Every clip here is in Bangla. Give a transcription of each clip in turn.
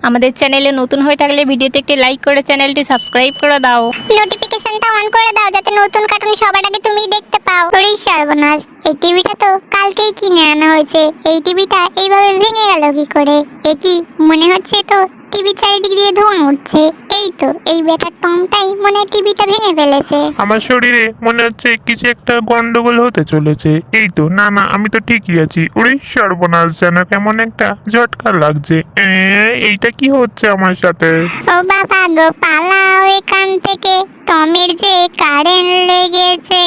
আমাদের চ্যানেলে নতুন হয়ে থাকলে ভিডিওতে একটি লাইক করে চ্যানেলটি সাবস্ক্রাইব করে দাও। নোটিফিকেশনটা অন করে দাও যাতে নতুন কার্টুন সবার আগে তুমি দেখতে পাও। ওরে সর্বনাশ, এই টিভিটা তো কালকেই কিনে আনা হয়েছে। এই টিভিটা এইভাবে ভেঙে গেল কি করে? এ কি মনে হচ্ছে তো টিভি চারিদিক দিয়ে ধোঁয়া উঠছে। এই তো এই বেটার টমটাই মনে হয় টিভিটা ভেঙে ফেলেছে। আমার শরীরে মনে হচ্ছে কিছু একটা গন্ডগোল হতে চলেছে। এই তো না না, আমি তো ঠিকই আছি। ওরে সর্বনাশ, যেন কেমন একটা ঝটকা লাগছে। এইটা কি হচ্ছে আমার সাথে? ও বাবা গো, পালাও এখান থেকে। টমের যে কারেন্ট লেগেছে,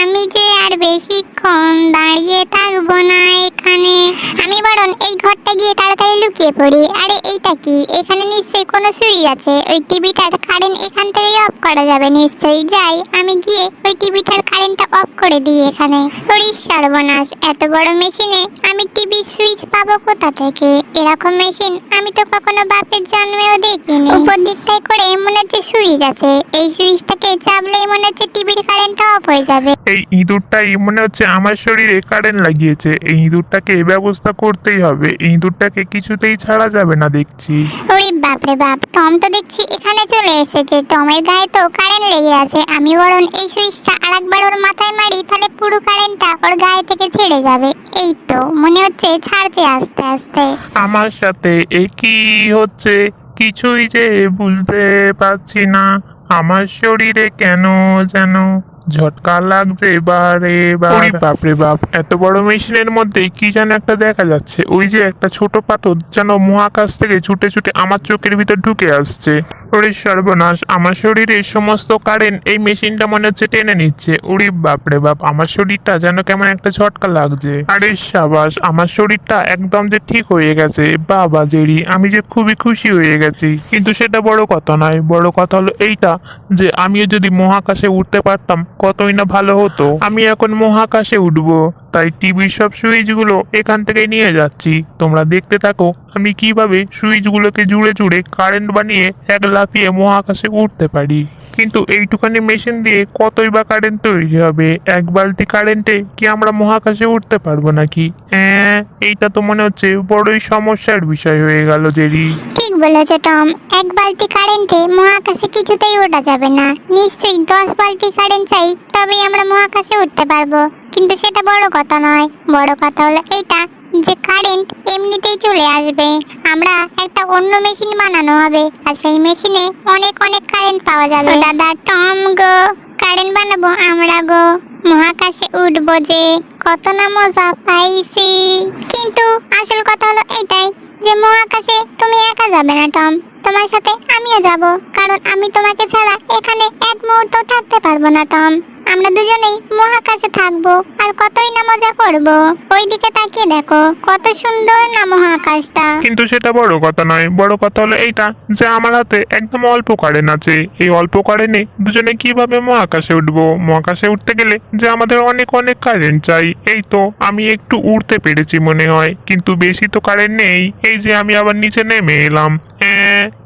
আমি যে আর বেশিক্ষণ দাঁড়িয়ে থাকবো না এখানে। আমি বরং এই ঘরটা গিয়ে তাড়াতাড়ি লুকিয়ে পড়ি। আরে এইটা কি? এখানে নিশ্চয়ই কোনো সুইচ আছে। ওই টিভিটার কারেন্ট এখান থেকেই অফ করা যাবে নিশ্চয়ই। যাই, আমি গিয়ে ওই টিভিটার কারেন্টটা অফ করে দিই এখানে। ওরে সর্বনাশ, এত বড় মেশিনে আমি টিভি সুইচ পাবো কোথা থেকে? এরকম মেশিন আমি তো কখনো বাপের জন্মেও দেখিনি। উপর দিকটায় করে মনে হচ্ছে সুইচ আছে। এই সুইচটাকে চাপলেই মনে হচ্ছে টিভির কারেন্টটা অফ হয়ে যাবে। এই ইঁদুরটাই মনে হচ্ছে আমার শরীরে কারেন্ট লাগিয়েছে। এই ইঁদুরটাকে ব্যবস্থা করতেই হবে। এই ইঁদুরটাকে কিছুতেই ছাড়া যাবে না দেখছি। ওরে বাপরে বাপ, টম তো দেখছি এখানে চলে এসেছে। টমের গায়ে তো কারেন্ট লেগে আছে। আমি বরং এই সুইচটা আরেকবার ওর মাথায় মারি, তাহলে পুরো কারেন্টটা ওর গায়ে থেকে ছেড়ে যাবে। এই তো মনে হচ্ছে ছাড়ছে আস্তে আস্তে। আমার সাথে এ কি হচ্ছে কিছুই যে বুঝতে পারছি না। আমার শরীরে কেন যেন ঝটকা লাগছে বারে বারে। বাপরে বাপ, এত বড় মেশিনের মধ্যে কি যেন একটা দেখা যাচ্ছে। ওই যে একটা ছোট পাথর যেন মহাকাশ থেকে ছুটে ছুটে আমার চোখের ভিতর ঢুকে আসছে। ওরে সর্বনাশ, আমার শরীরে সমস্ত কারেন্ট এই মেশিনটা মনে হচ্ছে টেনে নিচ্ছে। ওরে বাপরে বাপ, আমার শরীরটা যেন কেমন একটা ঝটকা লাগছে। আরে সাবাস, আমার শরীরটা একদম যে ঠিক হয়ে গেছে। বাবা জেরি, আমি যে খুবই খুশি হয়ে গেছি। কিন্তু সেটা বড় কথা নয়। বড় কথা হলো এইটা যে আমিও যদি মহাকাশে উঠতে পারতাম কতই না ভালো হতো। আমি এখন মহাকাশে উঠবো, তাই টিভির সব সুইচগুলো এখান থেকে নিয়ে যাচ্ছি। তোমরা দেখতে থাকো আমি কিভাবে সুইচগুলোকে জুড়ে জুড়ে কারেন্ট বানিয়ে এক লাফিয়ে মহাকাশে উঠতে পারি। কিন্তু এইটুখানি মেশিন দিয়ে কতই বা কারেন্ট তৈরি হবে? এক বালতি কারেন্টে কি আমরা মহাকাশে উঠতে পারবো নাকি? এইটা তো মনে হচ্ছে বড়ই সমস্যার বিষয় হয়ে গেল জেরি। ঠিক বলেছ টম, এক বালতি কারেন্টে মহাকাশে কিছুতেই ওঠা যাবে না। নিশ্চয়ই 10 বালতি কারেন্ট চাই, তবেই আমরা মহাকাশে উঠতে পারবো। কিন্তু সেটা বড় কথা নয়। বড় কথা হলো এইটা যে কারেন্ট এমনিতেই চলে আসবে। আমরা একটা অন্য মেশিন বানানো হবে, আর সেই মেশিনে অনেক অনেক কারেন্ট পাওয়া যাবে। দাদা টম গো, কারেন্ট বানাবো আমরা গো। মহাকাশে উঠবো যে, কত না মজা পাইছি। কিন্তু আসল কথা হলো এইটাই যে মহাকাশে তুমি একা যাবে না টম, তোমার সাথে আমিও যাব। কারণ আমি তোমাকে ছাড়া এখানে এক মুহূর্ত থাকতে পারবো না টম। আমরা দুজনেই মহাকাশে থাকবো আর কতই না মজা করব। ওইদিকে তাকিয়ে দেখো, কত সুন্দর না মহাকাশটা। কিন্তু সেটা বড় কথা নয়। বড় কথা হলো এইটা যে আমার হাতে একদম অল্প কারেন্ট আছে। এই অল্প কারেন্টে দুজনে কিভাবে মহাকাশে উঠবো? মহাকাশে উঠতে গেলে যে আমাদের অনেক অনেক কারেন্ট চাই। এই তো আমি একটু উঠতে পেরেছি মনে হয়, কিন্তু বেশি তো কারেন্ট নেই। এই যে আমি আবার নিচে নেমে এলাম।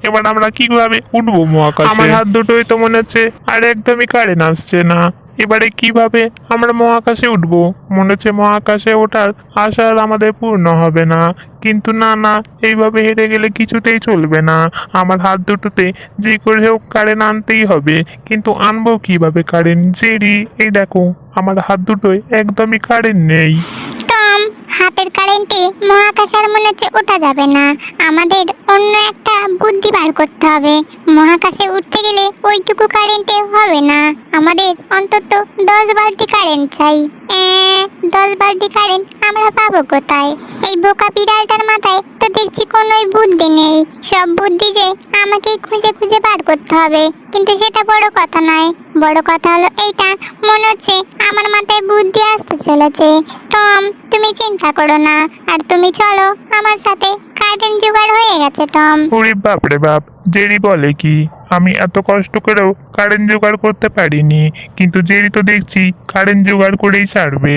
এবার আমরা কিভাবে উঠবো মহাকাশে? আমার হাত দুটোই তো মনে হচ্ছে আর একদমই কারেন্ট আসছে না। এবারে কিভাবে আমরা মহাকাশে উঠবো? মনে হচ্ছে মহাকাশে ওঠার আশা আর আমাদের পূর্ণ হবে না। কিন্তু না না, এইভাবে হেরে গেলে কিছুতেই চলবে না। আমার হাত দুটোতে যে করে হোক কারেন্ট আনতেই হবে। কিন্তু আনবো কিভাবে কারেন্ট? জেরি, এই দেখো আমার হাত দুটোয় একদমই কারেন্ট নেই। টম, হাতের কারেন্টে মহাকাশে আর মনে হচ্ছে ওঠা যাবে না। আমাদের অন্য একটা বুদ্ধি বার করতে হবে। মহাকাশে উঠতে গেলে ওইটুকু কারেন্টে হবে না। আমাদের অন্তত 10 বালতি কারেন্ট চাই। 10 বালতি কারেন্ট আমরা পাবো কোথায়? এই বোকা বিড়ালটার মাথায় তো দেখছি কোনোই বুদ্ধি নেই। সব বুদ্ধি যে আমাকেই খুঁজে খুঁজে বার করতে হবে। কিন্তু সেটা বড় কথা নয়। বড় কথা হলো এইটা, মনে হচ্ছে আমার মাথায় বুদ্ধি আসতে চলেছে। টম, তুমি চিন্তা করো না, আর তুমি চলো আমার সাথে। কারেন্ট জোগাড় হয়ে গেছে টম। ওরে বাপরে বাপ, জেরি বলে কি? আমি এত কষ্ট করেও কারেন্ট জোগাড় করতে পারিনি, কিন্তু জেরি তো দেখছি কারেন্ট জোগাড় করেই ছাড়বে।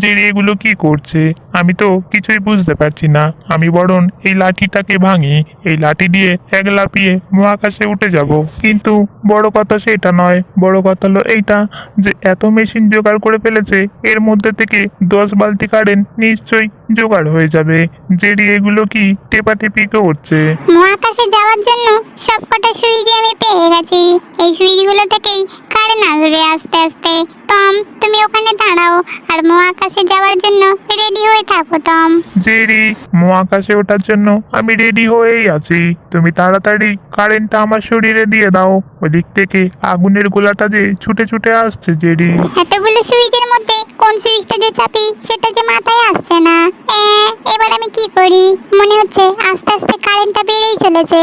জেরি এগুলো কি করছে? আমি তো কিছুই বুঝতে পারছি না। আমি বরং এই লাঠিটাকে ভাঙি, এই লাঠি দিয়ে এক লাফিয়ে মহাকাশে উঠে যাব। কিন্তু বড় কথা সেটা নয়, বড় কথা হলো এইটা যে এত মেশিন জোগাড় করে ফেলেছে, এর মধ্যে থেকে 10 বালতি কারেন্ট নিশ্চয়ই জোগাড় হয়ে যাবে। জেরি এগুলো কি টেপাটেপি করছে? মহাকাশে যাওয়ার জন্য সবকটা সুইচ আমি পেয়ে গেছি। এই সুইচগুলো থেকেই কারেন্ট আসবে আস্তে আস্তে। টম, তুমি ওখানে দাঁড়াও আর মহাকাশে যাওয়ার জন্য রেডি হয়ে থাকো। টম, জেরি, মহাকাশে ওঠার জন্য আমি রেডি হয়েই আছি। তুমি তাড়াতাড়ি কারেন্টটা আমার শরীরে দিয়ে দাও। ওদিক থেকে আগুনের গোলাটা যে ছুটে ছুটে আসছে। জেরি, এতগুলো সুইচের মধ্যে কোন সুইচটা যে চাপি সেটা যে মাথায় আসছে না। এবার আমি কি করি? মনে হচ্ছে আস্তে আস্তে কারেন্টটা বেড়েই চলেছে।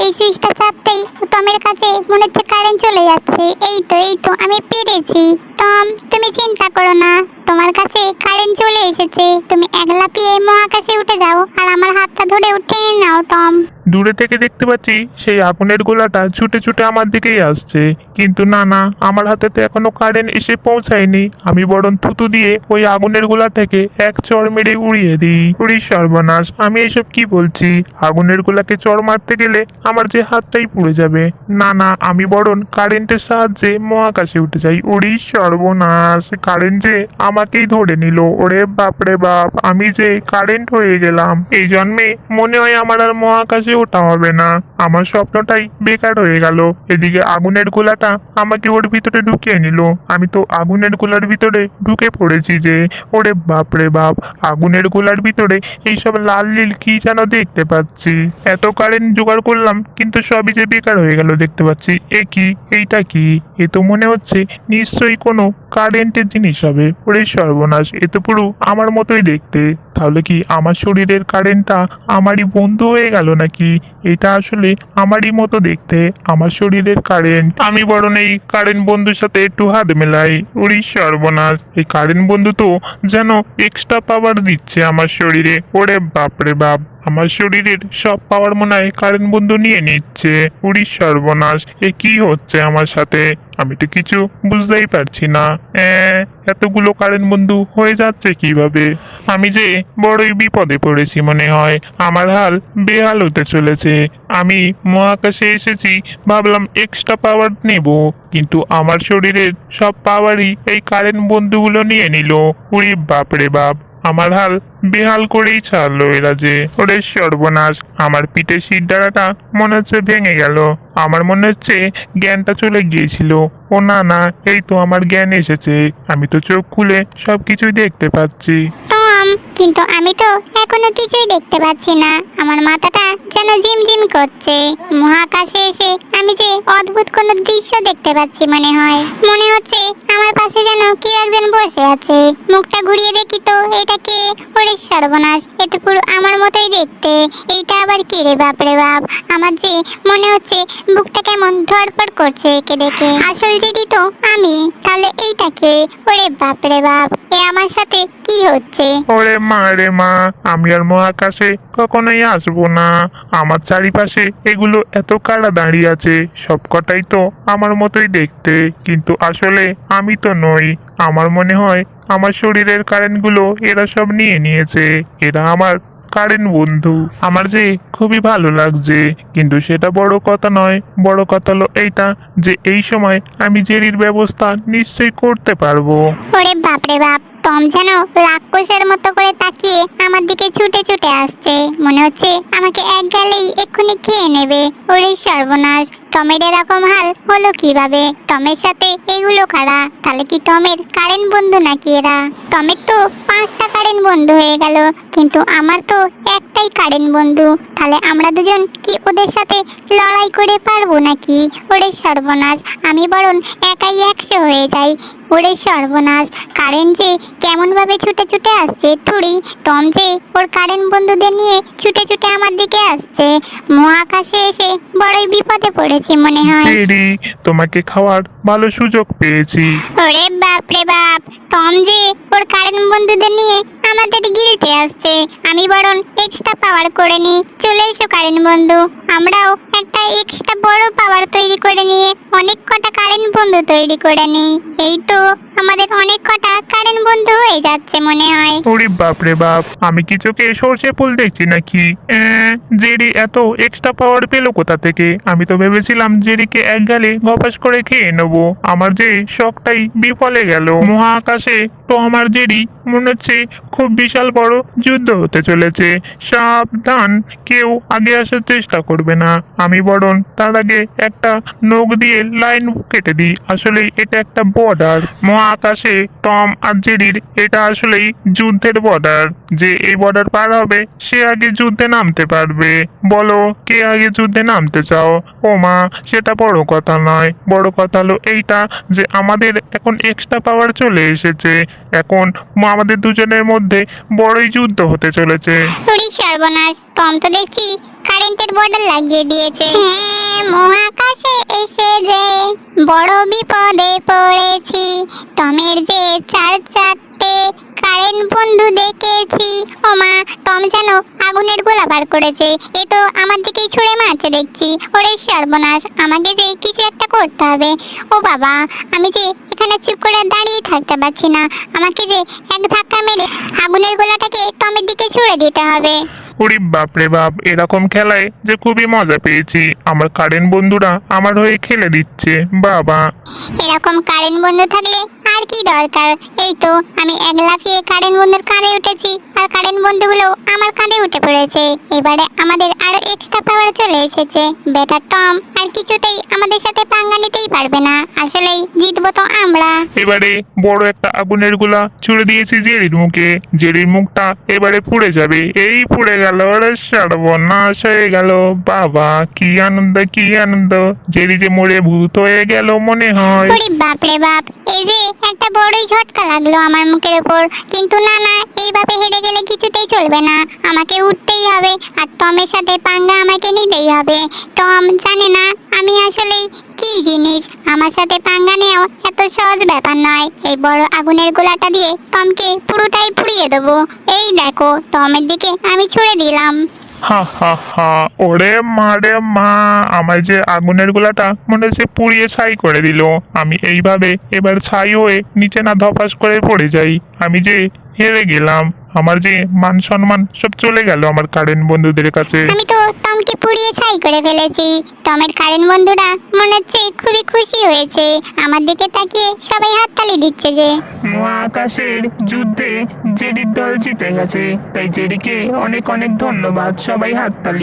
এই সুইচটা চাপতেই টমের কাছে মনে হচ্ছে কারেন্ট চলে যাচ্ছে। এই তো আমি পেরেছি। টম, তুমি চিন্তা করো না, তোমার কাছে কারেন্ট চলে এসেছে। তুমি এক লাফিয়ে মহাকাশে উঠে যাও আর আমার হাতটা ধরে উঠে নাও। টম, দূরে থেকে দেখতে পাচ্ছি সেই আগুনের গোলাটা ছুটে ছুটে আমার দিকেই আসছে। কিন্তু না না, আমার হাতে তো এখনো কারেন্ট এসে পৌঁছায়নি। আমি বরং থুতু দিয়ে ওই আগুনের গোলাটাকে এক চড় মেরে উড়িয়ে দিই। উড়ি সর্বনাশ, আমি এসব কি বলছি? আগুনের গোলাকে চড় মারতে গেলে আমার যে হাতটাই পুড়ে যাবে। না না, আমি বরং কারেন্টের সাহায্যে মহাকাশে উঠে যাই। উড়ি সর্বনাশ, কারেন্ট যে আমাকেই ধরে নিল। ওরে বাপরে বাপ, আমি যে কারেন্ট হয়ে গেলাম। এই জন্মে মনে হয় আমার আর মহাকাশে ওটা হবে না। আমার স্বপ্নটাই বেকার হয়ে গেল। এদিকে আগুনের গোলাটা আমাকে ওর ভিতরে ঢুকিয়ে নিল। আমি তো আগুনের গোলার ভিতরে ঢুকে পড়েছি যে। ওরে বাপরে বাপ, আগুনের গোলার ভিতরে এইসব লাল নীল কি যেন দেখতে পাচ্ছি। এত কারেন্ট জোগাড় করলাম কিন্তু সবই যে বেকার হয়ে গেল দেখতে পাচ্ছি। এইটা কি? এ তো মনে হচ্ছে নিশ্চয়ই কোনো কারেন্টের জিনিস হবে। ওরে সর্বনাশ, এ তো পুরো আমার মতোই দেখতে। তাহলে কি আমার শরীরের কারেন্টটা আমারই বন্ধু হয়ে গেল নাকি? এটা আসলে আমারই মতো দেখতে, আমার শরীরের কারেন্ট। আমি বরং এই কারেন্ট বন্ধুর সাথে একটু হাত মেলাই। ওরে সর্বনাশ, এই কারেন্ট বন্ধু তো যেন এক্সট্রা পাওয়ার দিচ্ছে আমার শরীরে। ওরে বাপরে বাপ, আমার শরীরের সব পাওয়ার মনে হয় কারেন্ট বন্ধু নিয়ে নিচ্ছে। উড়ি সর্বনাশ, এ কি হচ্ছে আমার সাথে? আমি তো কিছু বুঝতেই পারছি না। এতগুলো কারেন্ট বন্ধু হয়ে যাচ্ছে কিভাবে? আমি যে বড়ই বিপদে পড়েছি মনে হয়। আমার হাল বেহাল হতে চলেছে। আমি মহাকাশে এসেছি, ভাবলাম এক্সট্রা পাওয়ার নেব, কিন্তু আমার শরীরের সব পাওয়ারই এই কারেন্ট বন্ধুগুলো নিয়ে নিল। উড়ি বাপরে বাপ, আমার হাল বেহাল করেই ছাড়লো এরা যে। ওরে সর্বনাশ, আমার পিঠে শিরদাঁড়াটা মনে হচ্ছে ভেঙে গেল। আমার মনে হচ্ছে জ্ঞানটা চলে গিয়েছিল। ও না না, এই তো আমার জ্ঞান এসেছে। আমি তো চোখ খুলে সবকিছুই দেখতে পাচ্ছি। টম, কিন্তু আমি তো এখনো কিছুই দেখতে পাচ্ছি না। আমার মাথাটা যেন ঝিমঝিম করছে। মহাকাশে এসে আমি যে অদ্ভুত কোনো দৃশ্য দেখতে পাচ্ছি মনে হয়। মনে হচ্ছে আমার পাশে যেন কেউ একজন বসে আছে। মুখটা ঘুরিয়ে দেখি তো এটা কে? ওরে সর্বনাশ, এ তো পুরো আমার মতোই দেখতে। এইটা আবার কি রে? বাপরে বাপ, আমার যে মনে হচ্ছে বুকটা কেমন ধড়ফড় করছে একে দেখে। আসল যেটি তো আমি, তাহলে এইটা কে? ওরে বাপরে বাপ, এ আমার সাথে কি হচ্ছে? ওরে মা রে মা, আমি আর মহাকাশে কখনোই আসবো না। আমার চারিপাশে এগুলো এত কারা দাঁড়িয়ে আছে, সবকটাই তো আমার মতোই দেখতে, কিন্তু আসলে আমি তো নই। আমার মনে হয় আমার শরীরের কারেন্টগুলো এরা সব নিয়ে নিয়েছে। এরা আমার কারেন্ট বন্ধু। আমার যে খুবই ভালো লাগছে, কিন্তু সেটা বড় কথা নয়। বড় কথা হলো এইটা যে এই সময় আমি জেরির ব্যবস্থা নিশ্চয়ই করতে পারবো। ওরে বাপরে বাপ, টম যেন রাক্ষসের মতো করে তাকিয়ে আমার দিকে ছুটে ছুটে আসছে। মনে হচ্ছে আমাকে এক গালেই এক্ষুনি খেয়ে নেবে। ওরে সর্বনাশ, টমের এরকম হাল হলো কিভাবে? টমের সাথে এগুলো খাড়া, তাহলে কি টমের কারেন্ট বন্ধু নাকি এরা? টমের তো 5টা কারেন্ট বন্ধু হয়ে গেল, কিন্তু আমার তো একটাই কারেন্ট বন্ধু। তাহলে আমরা দুজন কি ওদের সাথে লড়াই করে পারবো নাকি? ওরে সর্বনাশ, আমি বরং একাই 100 হয়ে যাই। ওরে সর্বনাশ, কারেন্ট যে কেমন ভাবে ছুটে ছুটে আসছে। থুড়ি, টম যে ওর কারেন্ট বন্ধুদের নিয়ে ছুটে ছুটে আমার দিকে আসছে। মহাকাশে এসে বড়ই বিপদে পড়েছি মনে হয়। জেরি, তোমাকে খাওয়ার ভালো সুযোগ পেয়েছি। ওরে বাপরে বাপ, টম যে ওর কারেন্ট বন্ধুদের নিয়ে আমাদের গিলতে আসছে। আমি বরং এক্সট্রা পাওয়ার করে নি, চলে এসো কারেন্ট বন্ধু, আমরাও একটা এক্সট্রা বড় পাওয়ার তৈরি করে নিয়ে অনেক কটা কারেন্ট বন্ধু তৈরি করে নিই। এই তো আমাদের অনেক কটা কারেন্ট বন্ধু হয়ে যাচ্ছে মনে হয়। ওরে বাপ রে বাপ, আমি কি চোখে সর্ষে ফুল দেখছি নাকি? জেরি এত এক্সট্রা পাওয়ার পেলো কোথা থেকে? আমি তো ভেবেছিলাম জেরিকে এক গালে গপাস করে খেয়ে নেবো। আমার যে শখটাই বিফলে গেল। মহাকাশে তো আমার জেরি মনে হচ্ছে খুব বিশাল বড় যুদ্ধ হতে চলেছে। সাবধান, কেউ আগে আসার চেষ্টা করবে না। আমি বরং তার আগে একটা নখ দিয়ে লাইন কেটে দিই। আসলে এটা একটা বর্ডার। মহাকাশে টম আর জেরির এটা আসলেই যুদ্ধের বর্ডার। যে এই বর্ডার পার হবে সে আগে যুদ্ধে নামতে পারবে। বলো, কে আগে যুদ্ধে নামতে চাও? ও মা, সেটা বড় কথা নয়। বড় কথা হলো এইটা যে আমাদের এখন এক্সট্রা পাওয়ার চলে এসেছে। এখন আমাদের দুজনের মধ্যে বড়ই যুদ্ধ হতে চলেছে। ওরে সর্বনাশ, টম তো দেখছি কারেন্টের বর্ডার লাগিয়ে দিয়েছে। হ্যাঁ, মহাকাশে এসে রে বড় বিপদে পড়েছি। টমের যে চারটে কারেন্ট বন্ধু দেখেছি। ও মা, টম যেন আগুনের গোলা বার করেছে। এ তো আমার দিকেই ছুঁড়ে মারছে দেখছি। ওরে সর্বনাশ, আমাকে যে কিছু একটা করতে হবে। ও বাবা, আমি যে এখানে চুপ করে দাঁড়িয়ে থাকতে পারছি না। আমাকে যে এক ধাক্কা মেরে আগুনের গোলাটাকে টমের দিকে ছুঁড়ে দিতে হবে। ওরে বাপ রে বাপ, এরকম খেলায় যে খুবই মজা পেয়েছি। আমার কারেন্ট বন্ধুরা আমার হয়ে খেলে দিচ্ছে। বাবা, এরকম কারেন্ট বন্ধু থাকলে আর কি দরকার। এই তো আমি এক লাফিয়ে কারেন্ট বন্ধুর কাঁধে উঠেছি, আর কারেন্ট বন্ধুগুলো আমার কাঁধে উঠে পড়েছে। এবারে আমাদের আরো এক্সট্রা পাওয়ার চলে এসেছে। বেটা টম আর কিছুতেই আমাদের সাথে পাঙ্গা নিতেই পারবে না। আসলেই জিতবো তো আমরা। এবারে বড় একটা আগুনের গোলা ছুড়ে দিয়েছি জেরির মুখে। জেরির মুখটা এবারে পুড়ে যাবে। এই পুড়ে গেল। ওরে সর্বনাশ হয়ে গেল। বাবা, কি আনন্দ, কি আনন্দ! জেরি যে মরে ভূত হয়ে গেল মনে হয়। ওরে বাপ রে বাপ, এই যে একটা বড়ই ঝটকা লাগলো আমার মুখের উপর। কিন্তু না না, এইভাবে হেরে গেলে কিছুতেই চলবে না। আমাকে উঠতেই হবে, আর টমের সাথে পাঙ্গা আমাকে নিতেই হবে। টম জানে না আমি আসলেই কি জিনিস। আমার সাথে পাঙ্গা নেওয়া এত সহজ ব্যাপার নয়। এই বড় আগুনের গোলাটা দিয়ে টমকে পুরোটাই পুড়িয়ে দেবো। এই দেখো, টমের দিকে আমি ছুড়ে দিলাম। হা হা হা, ওরে মারে মা, আমার যে আগুনের গোলাটা মনে হচ্ছে পুড়িয়ে ছাই করে দিল। আমি এইভাবে এবার ছাই হয়ে নিচে না ধপাস করে পড়ে যাই। আমি যে হেরে গেলাম। আমার যে মান সম্মান সব চলে গেল আমার কারেন্ট বন্ধুদের কাছে। আমি তো টমকে পুড়িয়ে ছাই করে ফেলেছি। টমের কারেন্ট বন্ধুরা মনে হচ্ছে খুবই খুশি হয়েছে। আমার দিকে তাকিয়ে সবাই হাততালি দিচ্ছে যে মহাকাশের যুদ্ধে জেরির দল জিতে গেছে। তাই জেরিকে অনেক অনেক ধন্যবাদ। সবাই হাততালি।